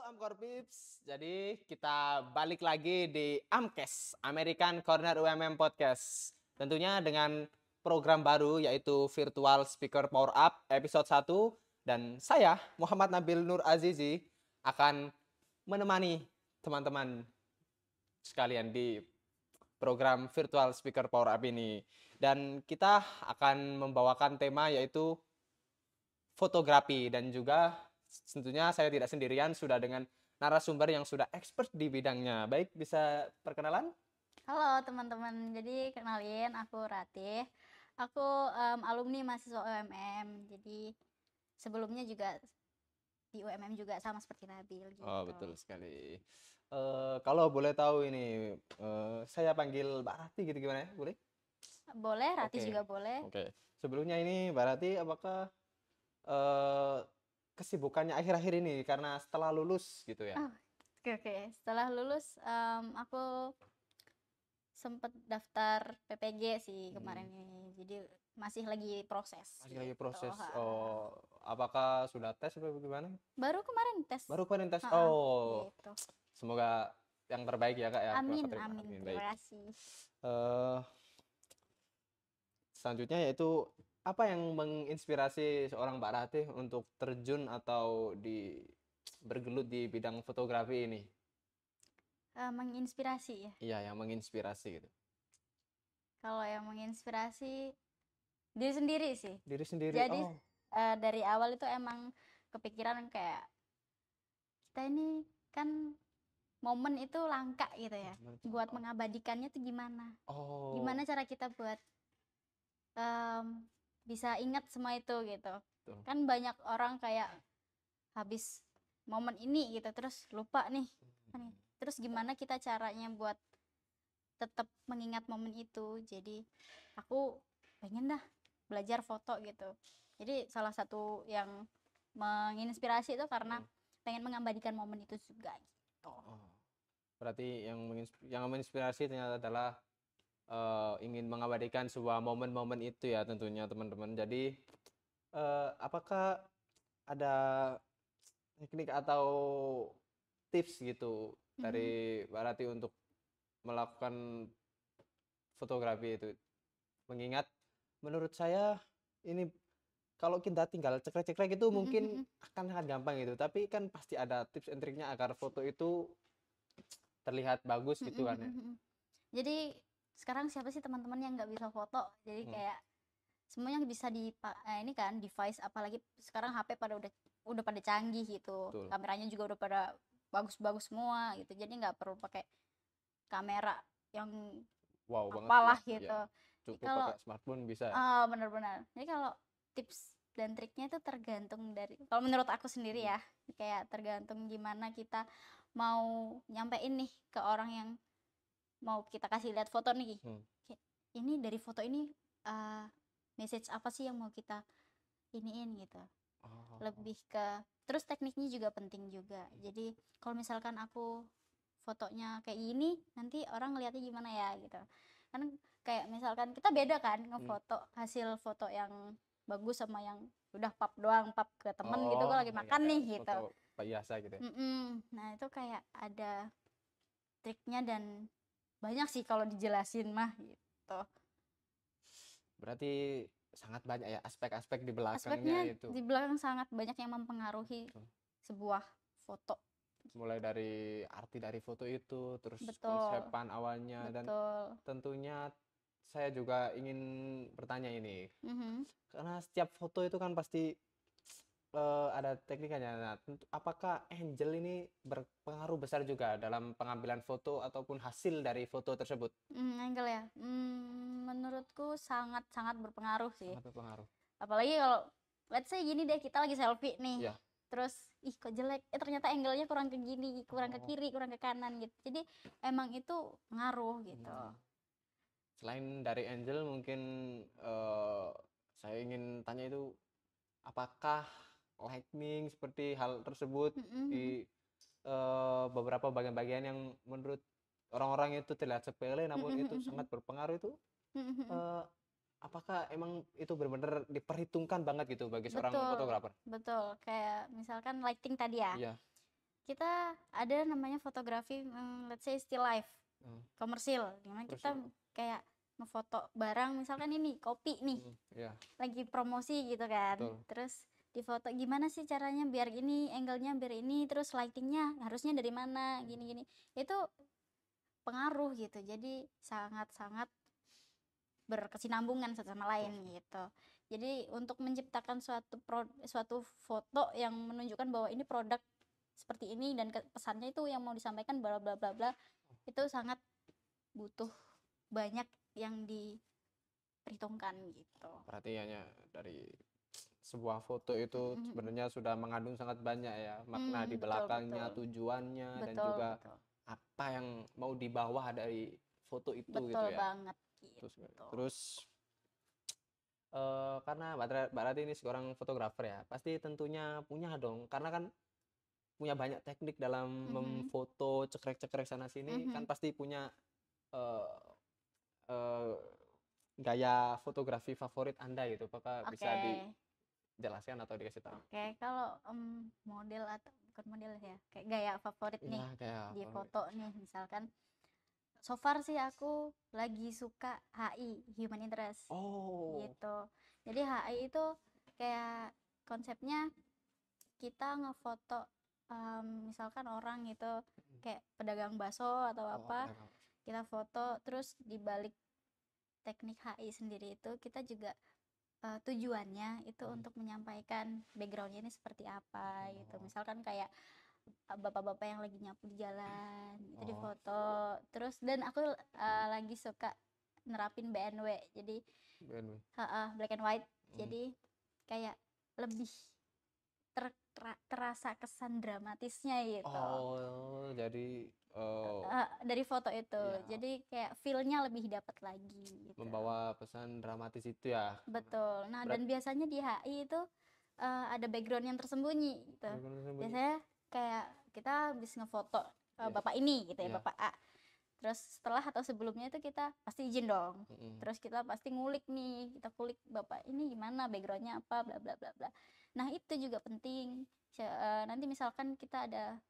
Amkor Pips. Jadi kita balik lagi di Amkes, American Corner UMM Podcast. Tentunya dengan program baru yaitu Virtual Speaker Power Up episode 1. Dan saya, Muhammad Nabil Nur Azizi, akan menemani teman-teman sekalian di program Virtual Speaker Power Up ini. Dan kita akan membawakan tema yaitu fotografi, dan juga tentunya saya tidak sendirian, sudah dengan narasumber yang sudah expert di bidangnya. Baik, bisa perkenalan? Halo teman-teman, jadi kenalin aku Ratih. Aku alumni mahasiswa UMM. Jadi sebelumnya juga di UMM juga sama seperti Nabil gitu. Oh, betul sekali. Kalau boleh tahu ini, saya panggil Mbak Rati gitu, gimana ya? Boleh? Boleh, Ratih Oke. juga boleh. Oke. Sebelumnya ini Mbak Rati, apakah eh, kesibukannya akhir-akhir ini karena setelah lulus gitu ya? Oh, oke. Setelah lulus aku sempet daftar PPG sih kemarin ini. Jadi masih lagi proses Masih lagi gitu. proses. Ha. Oh, apakah sudah tes atau bagaimana? Baru kemarin tes. Baru kemarin tes. Ha, Oh, gitu. semoga yang terbaik ya Kak ya. Amin, Keterima. amin. Amin. Baik. Terima kasih. Eh, Selanjutnya yaitu apa yang menginspirasi seorang Mbak Ratih untuk terjun atau bergelut di bidang fotografi ini? Menginspirasi ya. Iya, yang menginspirasi gitu. Kalau yang menginspirasi diri sendiri sih. Diri sendiri. Jadi Oh, dari awal itu emang kepikiran kayak kita ini kan momen itu langka gitu ya. Buat mengabadikannya tuh gimana? oh, Gimana cara kita buat bisa ingat semua itu gitu. tuh. Kan banyak orang kayak habis momen ini gitu terus lupa nih. Terus gimana kita caranya buat tetap mengingat momen itu. Jadi aku pengen dah belajar foto gitu. Jadi salah satu yang menginspirasi itu karena pengen mengabadikan momen itu juga gitu. Oh. Berarti yang menginspirasi ternyata adalah ingin mengabadikan sebuah momen-momen itu ya tentunya teman-teman. Jadi apakah ada teknik atau tips gitu dari Mbak Rati untuk melakukan fotografi itu? Mengingat menurut saya ini kalau kita tinggal cekrek-cekrek itu mungkin akan sangat gampang gitu, tapi kan pasti ada tips and triknya agar foto itu terlihat bagus gitu kan ya. Jadi sekarang siapa sih teman-teman yang nggak bisa foto? Jadi kayak semuanya bisa ini kan device, apalagi sekarang HP udah pada canggih gitu. Betul. Kameranya juga udah pada bagus-bagus semua gitu. Jadi nggak perlu pakai kamera yang Wow banget apalah ya. gitu. Cukup Kalau pakai smartphone bisa. benar-benar. Jadi kalau tips dan triknya itu tergantung dari, kalau menurut aku sendiri ya, kayak tergantung gimana kita mau nyampein nih ke orang yang mau kita kasih lihat foto nih. Kayak, ini dari foto ini message apa sih yang mau kita iniin gitu. Lebih ke terus tekniknya juga penting juga. Jadi kalau misalkan aku fotonya kayak gini, nanti orang ngeliatnya gimana ya gitu. Kan kayak misalkan kita beda kan ngefoto hasil foto yang bagus sama yang udah pap doang, pap ke temen gitu, gue lagi makan nih gitu. Foto biasa gitu ya. Nah itu kayak ada triknya dan banyak sih kalau dijelasin mah gitu. Berarti sangat banyak ya aspek-aspek di belakangnya Aspeknya itu. di belakang sangat banyak yang mempengaruhi sebuah foto. Mulai dari arti dari foto itu, terus Betul. konsepan awalnya, dan tentunya saya juga ingin bertanya ini. Karena setiap foto itu kan pasti ada teknikanya. Nah, apakah angel ini berpengaruh besar juga dalam pengambilan foto ataupun hasil dari foto tersebut? Angle ya. Menurutku sangat berpengaruh sih. Sangat berpengaruh. Apalagi kalau let's say gini deh, kita lagi selfie nih. Iya. Terus kok jelek, ternyata angle-nya kurang ke gini, kurang ke kiri, kurang ke kanan gitu. Jadi emang itu ngaruh gitu. Selain dari angel, mungkin saya ingin tanya itu, apakah lightning seperti hal tersebut di beberapa bagian-bagian yang menurut orang-orang itu terlihat sepele namun itu sangat berpengaruh itu, apakah emang itu benar-benar diperhitungkan banget gitu bagi seorang fotografer? Betul, kayak misalkan lighting tadi ya. Iya. kita ada namanya fotografi, let's say still life, Hmm. komersil, dimana kita kayak ngefoto barang, misalkan ini kopi nih, Ya, lagi promosi gitu kan. betul. Terus difoto gimana sih caranya biar ini angle-nya biar ini, terus lightingnya harusnya dari mana, gini-gini. Itu pengaruh gitu. Jadi sangat-sangat berkesinambungan satu sama lain gitu. Jadi untuk menciptakan suatu foto yang menunjukkan bahwa ini produk seperti ini dan pesannya itu yang mau disampaikan bla bla bla bla, itu sangat butuh banyak yang diperhitungkan gitu. Berarti hanya dari sebuah foto itu sebenarnya sudah mengandung sangat banyak ya makna di Betul, belakangnya, betul. tujuannya, dan Betul, juga betul. apa yang mau dibawa dari foto itu gitu Betul ya. banget gitu. Terus karena Mbak Rati ini seorang fotografer ya, pasti tentunya punya dong, karena kan punya banyak teknik dalam memfoto, cekrek-cekrek sana sini, kan pasti punya eh, eh, gaya fotografi favorit Anda gitu. Apakah bisa dijelaskan atau dikasih tahu? Oke, kalau model atau bukan model ya, kayak gaya favorit nih Ya, kayak di foto nih, misalkan so far sih aku lagi suka HI, human interest gitu. Jadi HI itu kayak konsepnya kita ngefoto misalkan orang gitu kayak pedagang bakso atau apa, kita foto, terus di balik teknik HI sendiri itu kita juga tujuannya itu untuk menyampaikan backgroundnya ini seperti apa gitu. Misalkan kayak bapak-bapak yang lagi nyapu di jalan itu difoto. Terus dan aku lagi suka nerapin BNW, jadi black and white, jadi kayak lebih terasa kesan dramatisnya gitu. Jadi Dari foto itu jadi kayak feel-nya lebih dapat lagi gitu. membawa pesan dramatis itu ya. Betul. Nah, dan biasanya di HI itu ada background yang tersembunyi gitu. Biasanya kayak kita habis ngefoto bapak ini gitu ya, bapak A. Terus setelah atau sebelumnya itu kita pasti izin dong. Terus kita pasti ngulik nih, kita kulik bapak ini gimana, backgroundnya apa, bla bla bla bla. Nah, itu juga penting. Nanti misalkan kita ada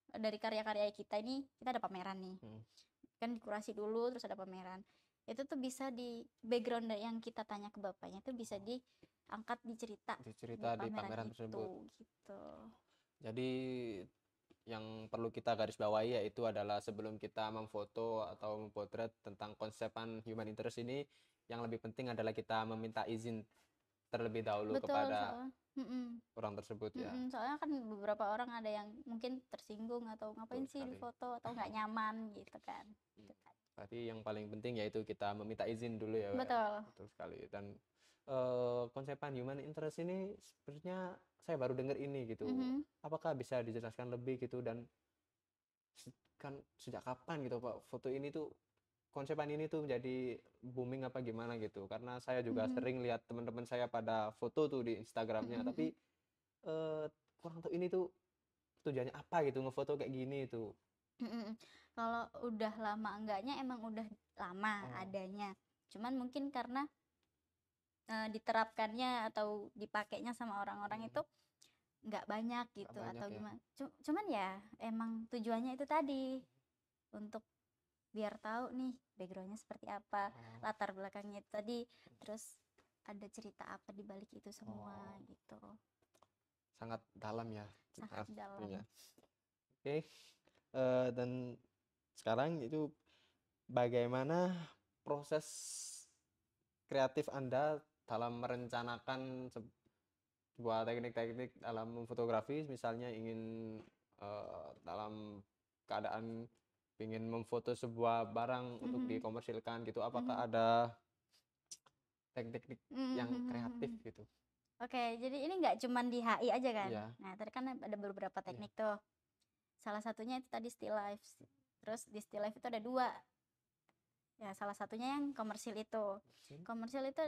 dari karya-karya kita ini, kita ada pameran nih. Kan dikurasi dulu terus ada pameran. Itu tuh bisa di background yang kita tanya ke bapaknya itu bisa diangkat di cerita di pameran tersebut gitu. Jadi yang perlu kita garis bawahi yaitu adalah sebelum kita memfoto atau memotret tentang konsepan human interest ini, yang lebih penting adalah kita meminta izin terlebih dahulu kepada orang tersebut ya. Soalnya kan beberapa orang ada yang mungkin tersinggung atau ngapain sih di foto atau nggak nyaman gitu kan. Berarti yang paling penting yaitu kita meminta izin dulu ya. Betul sekali. Dan konsepan human interest ini sebenarnya saya baru dengar ini gitu. Apakah bisa dijelaskan lebih gitu, dan kan sejak kapan gitu Pak foto ini tuh, konsepan ini tuh menjadi booming apa gimana gitu? Karena saya juga sering lihat teman-teman saya pada foto tuh di Instagramnya, tapi kurang tahu ini tuh tujuannya apa gitu ngefoto kayak gini itu. Kalau udah lama enggaknya emang udah lama adanya, cuman mungkin karena diterapkannya atau dipakainya sama orang-orang itu nggak banyak gitu atau gimana. Cuman ya emang tujuannya itu tadi untuk biar tahu nih backgroundnya seperti apa, latar belakangnya itu tadi, terus ada cerita apa di balik itu semua gitu. Sangat dalam ya. Sangat dalam. Oke. Dan sekarang itu bagaimana proses kreatif Anda dalam merencanakan sebuah teknik-teknik dalam memfotografi, misalnya ingin dalam keadaan ingin memfoto sebuah barang untuk dikomersilkan gitu, apakah ada teknik-teknik yang kreatif gitu? Oke, jadi ini nggak cuman di HI aja kan. Nah, tadi kan ada beberapa teknik tuh. Salah satunya itu tadi still life. Terus di still life itu ada dua. Ya, salah satunya yang komersil itu. Komersil itu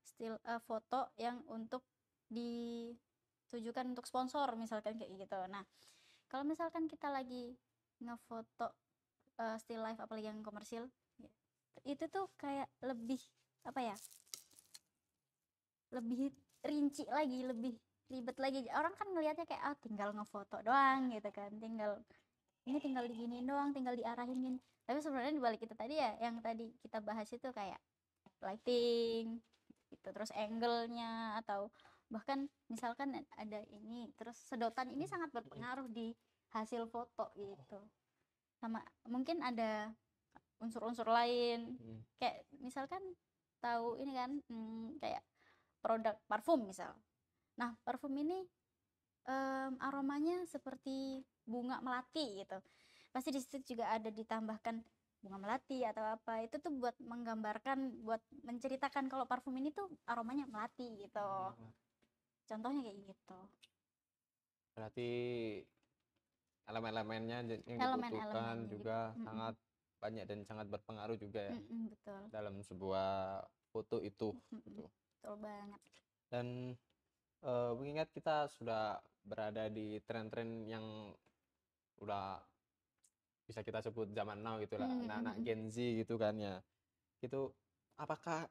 still foto yang untuk ditujukan untuk sponsor misalkan kayak gitu. Nah, kalau misalkan kita lagi ngefoto still life apalagi yang komersil, itu tuh kayak lebih apa ya? Lebih rinci lagi, lebih ribet lagi. Orang kan ngelihatnya kayak tinggal ngefoto doang gitu kan, tinggal diginiin doang, tinggal diarahin gini. Tapi sebenarnya di balik itu tadi ya, yang tadi kita bahas itu kayak lighting gitu, terus angle-nya, atau bahkan misalkan ada ini, terus sedotan ini sangat berpengaruh di hasil foto gitu. Sama mungkin ada unsur-unsur lain, kayak misalkan tahu ini kan, kayak produk parfum misal. Nah, parfum ini aromanya seperti bunga melati gitu. Pasti di situ juga ada ditambahkan bunga melati atau apa. Itu tuh buat menggambarkan, buat menceritakan kalau parfum ini tuh aromanya melati gitu. Contohnya kayak gitu. Berarti elemen-elemennya yang dibutuhkan Elemen-elemennya gitu. juga sangat banyak dan sangat berpengaruh juga ya Betul. dalam sebuah foto itu. Gitu. Betul banget. Dan mengingat kita sudah berada di tren-tren yang udah bisa kita sebut zaman now gitu lah, anak-anak Gen Z gitu kan ya. Itu apakah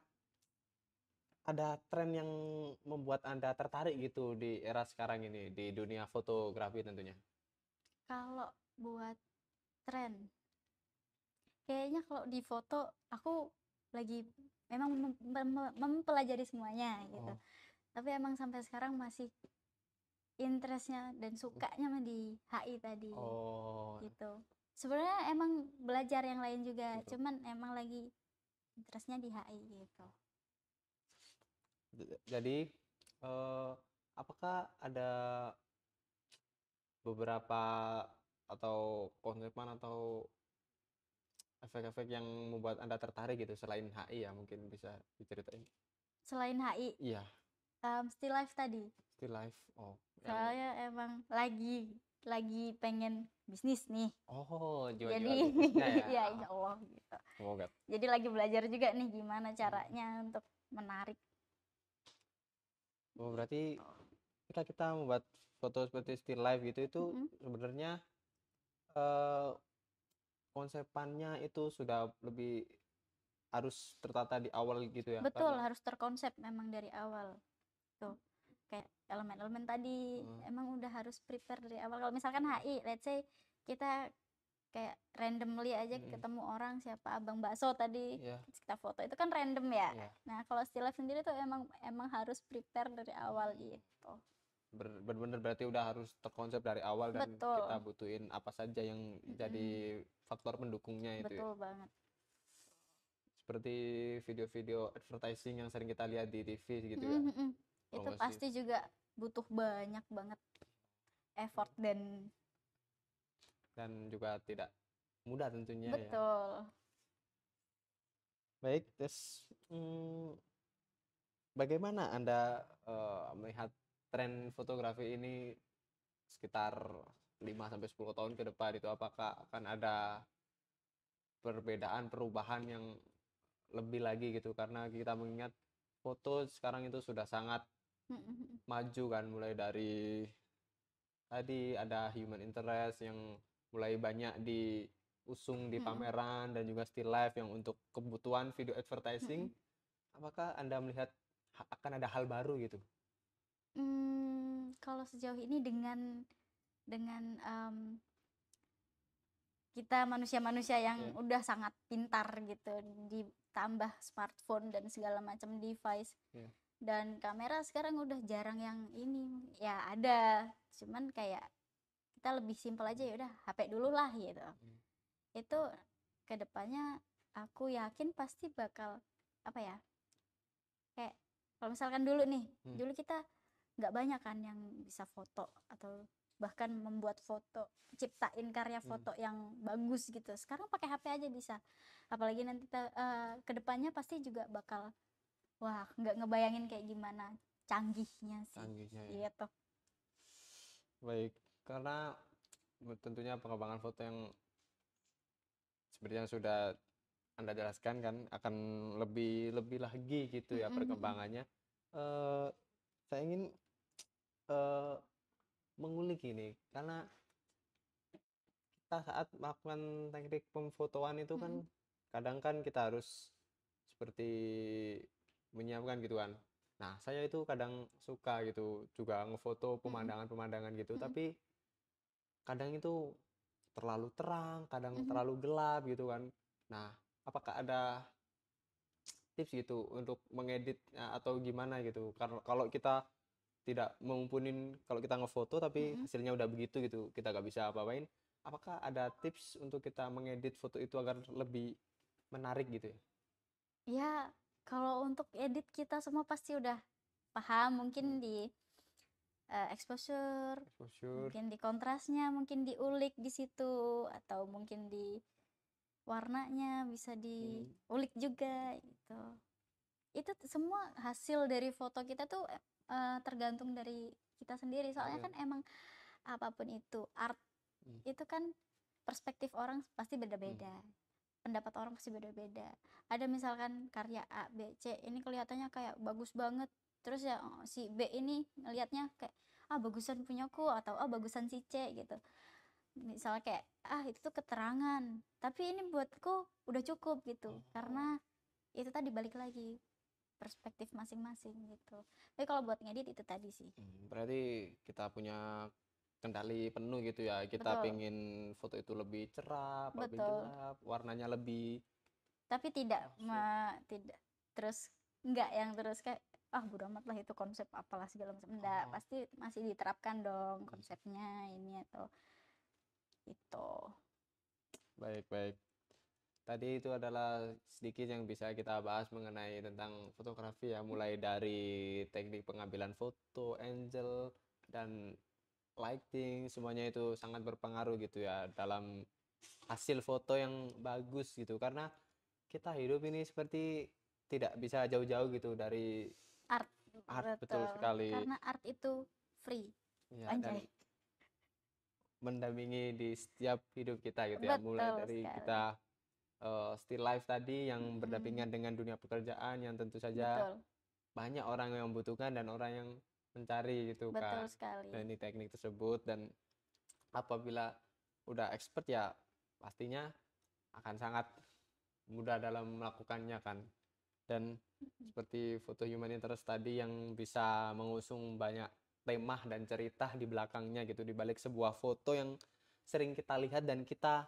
ada tren yang membuat Anda tertarik gitu di era sekarang ini di dunia fotografi tentunya? Kalau buat tren, kayaknya kalau di foto aku lagi memang mempelajari semuanya gitu. Tapi emang sampai sekarang masih interestnya dan sukanya di HI tadi gitu. Sebenarnya emang belajar yang lain juga, cuman emang lagi interestnya di HI gitu. Jadi apakah ada beberapa atau konsepan atau efek-efek yang membuat Anda tertarik gitu selain HI ya, mungkin bisa diceritain? Selain HI, Iya, still life tadi. still life. Saya emang lagi pengen bisnis nih. Jual-jual Jadi bisnisnya ya. ya insya Allah gitu. Semoga. Jadi lagi belajar juga nih gimana caranya untuk menarik. Berarti ketika kita membuat foto seperti still life gitu itu sebenarnya konsepannya itu sudah lebih harus tertata di awal gitu ya. Betul, harus terkonsep memang dari awal. Tuh, kayak elemen-elemen tadi emang udah harus prepare dari awal. Kalau misalkan HI, let's say kita kayak randomly aja ketemu orang, siapa abang bakso tadi, kita foto, itu kan random ya. Nah, kalau still life sendiri tuh emang harus prepare dari awal gitu. Benar-benar berarti udah harus terkonsep dari awal dan kita butuhin apa saja yang jadi faktor pendukungnya itu. Betul banget. Seperti video-video advertising yang sering kita lihat di TV gitu ya. Itu pasti juga butuh banyak banget effort dan juga tidak mudah tentunya. Betul. Ya. Baik, terus bagaimana Anda melihat tren fotografi ini sekitar 5-10 tahun ke depan itu, apakah akan ada perubahan yang lebih lagi gitu, karena kita mengingat foto sekarang itu sudah sangat maju kan, mulai dari tadi ada human interest yang mulai banyak diusung di pameran dan juga still life yang untuk kebutuhan video advertising. Apakah Anda melihat akan ada hal baru gitu? Kalau sejauh ini dengan kita manusia-manusia yang udah sangat pintar gitu, ditambah smartphone dan segala macam device, dan kamera sekarang udah jarang yang ini ya, ada, cuman kayak kita lebih simpel aja, ya udah HP dulu lah gitu. Itu kedepannya aku yakin pasti bakal apa ya, kayak kalau misalkan dulu nih, dulu kita nggak banyak kan yang bisa foto atau bahkan membuat foto, ciptain karya foto yang bagus gitu. Sekarang pakai HP aja bisa. Apalagi nanti kedepannya pasti juga bakal, wah, nggak ngebayangin kayak gimana canggihnya sih. Ya. Gitu. Baik, karena tentunya pengembangan foto yang seperti yang sudah Anda jelaskan kan akan lebih lagi gitu ya perkembangannya. Saya ingin mengulik ini, karena kita saat melakukan teknik pemfotoan itu kan kadang kan kita harus seperti menyiapkan gitu kan Nah, saya itu kadang suka gitu juga ngefoto Mm-mm. pemandangan-pemandangan gitu, Mm-mm. tapi kadang itu terlalu terang, kadang Mhm. terlalu gelap gitu kan. Nah, apakah ada tips gitu untuk mengedit atau gimana gitu? Karena kalau kita tidak memumpunin, kalau kita ngefoto tapi Mm-mm. hasilnya udah begitu gitu, kita gak bisa apa-apain. Apakah ada tips untuk kita mengedit foto itu agar lebih menarik gitu ya? Ya, kalau untuk edit kita semua pasti udah paham, Hmm, mungkin di exposure, exposure. mungkin di kontrasnya, mungkin diulik di situ, atau mungkin di warnanya bisa Hmm, diulik juga gitu. Itu semua hasil dari foto kita tuh tergantung dari kita sendiri. Soalnya kan tergantung. emang apapun itu art Hmm, itu kan perspektif orang pasti hmm, beda-beda. Pendapat orang pasti beda-beda. Ada misalkan karya A, B, C ini kelihatannya kayak bagus banget. Terus ya si B ini ngelihatnya kayak bagusan punyaku atau bagusan si C gitu. Misalnya kayak itu tuh keterangan. Tapi ini buatku udah cukup gitu. oh, Karena itu tadi balik lagi perspektif masing-masing gitu. Tapi kalau buat ngedit itu tadi sih. berarti kita punya kendali penuh gitu ya. Kita Betul, pengen foto itu lebih cerah, apa lebih betul. gelap, warnanya lebih Tapi tidak masuk. tidak terus enggak yang terus kayak bodo amat lah itu konsep apalah segala macam, enggak, Oh, pasti masih diterapkan dong konsepnya ini atau itu. baik, baik. Tadi itu adalah sedikit yang bisa kita bahas mengenai tentang fotografi ya, mulai dari teknik pengambilan foto, angle, dan lighting, semuanya itu sangat berpengaruh gitu ya dalam hasil foto yang bagus gitu. Karena kita hidup ini seperti tidak bisa jauh-jauh gitu dari Art, art, betul betul, sekali. karena art itu free, Ya, dan anjay. mendampingi di setiap hidup kita gitu ya, mulai Betul dari sekali. kita still life tadi yang Mm-mm. berdampingan dengan dunia pekerjaan yang tentu saja Betul, banyak orang yang membutuhkan dan orang yang mencari gitu betul kan sekali. teknik tersebut. Dan apabila udah expert ya pastinya akan sangat mudah dalam melakukannya kan. Dan seperti foto human interest tadi yang bisa mengusung banyak tema dan cerita di belakangnya gitu, di balik sebuah foto yang sering kita lihat dan kita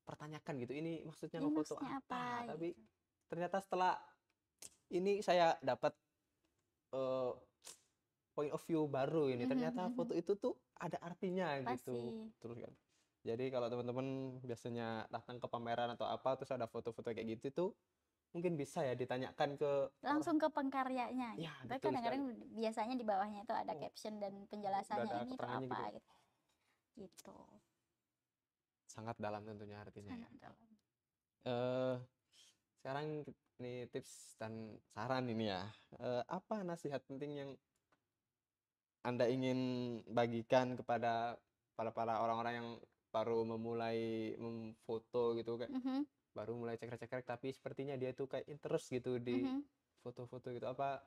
pertanyakan gitu, ini maksudnya Ini ngefoto maksudnya apa, apa tapi gitu. ternyata setelah ini saya dapat eh, point of view baru, ini ternyata foto itu tuh ada artinya gitu Pasti terus kan. Jadi kalau teman-teman biasanya datang ke pameran atau apa terus ada foto-foto kayak gitu tuh mungkin bisa ya ditanyakan ke orang. langsung ke pengkaryanya Ya gitu. Tapi betul kadang-kadang sekali. biasanya di bawahnya itu ada Oh, caption dan udah penjelasannya ada ini tuh keterangannya apa gitu. gitu. Gitu. Sangat dalam tentunya artinya ya. Sangat dalam. eh Sekarang ini tips dan saran ini ya. Apa nasihat penting yang Anda ingin bagikan kepada para orang-orang yang baru memulai memfoto gitu, kayak Mhm, baru mulai cekrek-cekrek tapi sepertinya dia tuh kayak interest gitu di mhm. foto-foto gitu, apa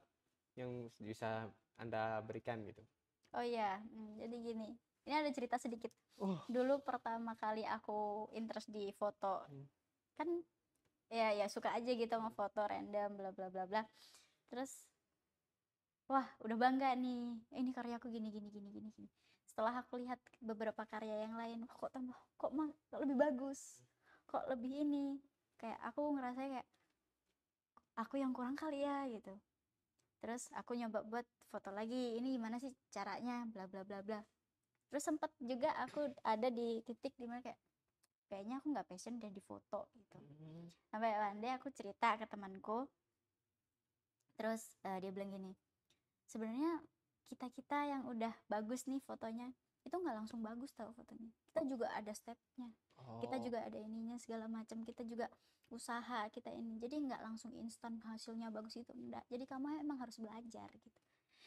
yang bisa Anda berikan gitu? Oh iya, jadi gini, ini ada cerita sedikit. Oh, Dulu pertama kali aku interest di foto, hmm, kan ya suka aja gitu ngefoto random bla bla bla bla. Terus wah, udah bangga nih. Ini karyaku gini gini gini gini gini. Setelah aku lihat beberapa karya yang lain, wah, kok lebih bagus. Kok lebih ini. Kayak aku ngerasa kayak aku yang kurang kali ya gitu. Terus aku nyoba buat foto lagi. Ini gimana sih caranya bla bla bla bla. Terus sempat juga aku ada di titik dimana kayak kayaknya aku nggak passion deh di foto gitu. hmm, Sampai one day aku cerita ke temanku, terus dia bilang gini, sebenarnya kita kita yang udah bagus nih fotonya itu nggak langsung bagus tau fotonya, kita juga ada stepnya, kita oh, juga ada ininya segala macam, kita juga usaha kita ini, jadi nggak langsung instan hasilnya bagus itu enggak, jadi kamu emang harus belajar gitu.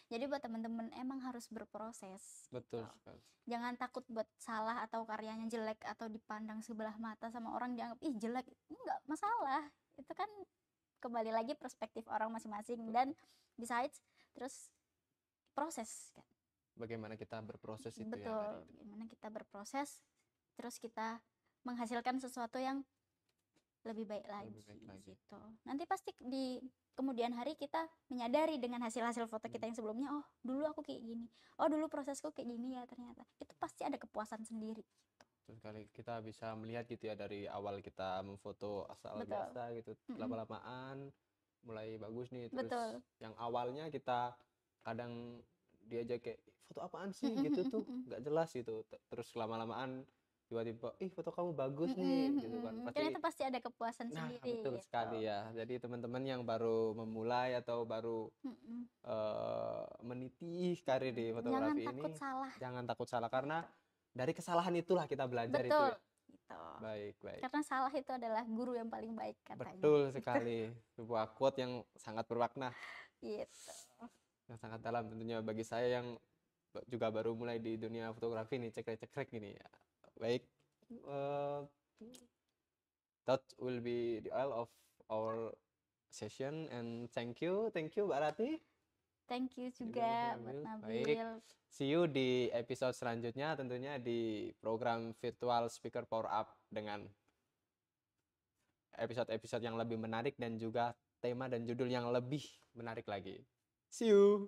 Jadi buat temen-temen emang harus berproses gitu, betul sekali. jangan takut buat salah atau karyanya jelek atau dipandang sebelah mata sama orang, dianggap ih jelek, enggak masalah, itu kan kembali lagi perspektif orang masing-masing. Dan besides, terus proses kan, Bagaimana kita berproses itu ya betul, tadi itu. gimana kita berproses terus kita menghasilkan sesuatu yang lebih baik lagi, Lebih baik lagi. gitu. Nanti pasti di kemudian hari kita menyadari dengan hasil-hasil foto kita yang sebelumnya, oh dulu aku kayak gini, oh dulu prosesku kayak gini ya ternyata. Itu pasti ada kepuasan sendiri. Terus kali kita bisa melihat gitu ya dari awal kita memfoto asal Betul. biasa gitu, lama-lamaan mulai bagus nih. Terus Betul. yang awalnya kita kadang diajak kayak foto apaan sih gitu tuh nggak jelas gitu. Terus lama-lamaan tiba-tiba foto kamu bagus nih gitu kan. Kan Pasti itu pasti ada kepuasan nah sendiri betul gitu. sekali ya. Jadi teman-teman yang baru memulai atau baru meniti karir di Jangan fotografi ini, takut salah. jangan takut salah karena dari kesalahan itulah kita belajar itu Betul. ya. Gitu. Baik. Karena salah itu adalah guru yang paling baik katanya. Betul sekali. Sebuah quote yang sangat bermakna, Gitu. yang sangat dalam tentunya bagi saya yang juga baru mulai di dunia fotografi nih, cekrek-cekrek gini ya. Baik. That will be the all of our session and thank you Mbak Rati. Thank you Juga juga Mas buat Nabil. Baik. Nabil. See you di episode selanjutnya tentunya di program Virtual Speaker Power Up dengan episode-episode yang lebih menarik dan juga tema dan judul yang lebih menarik lagi. See you.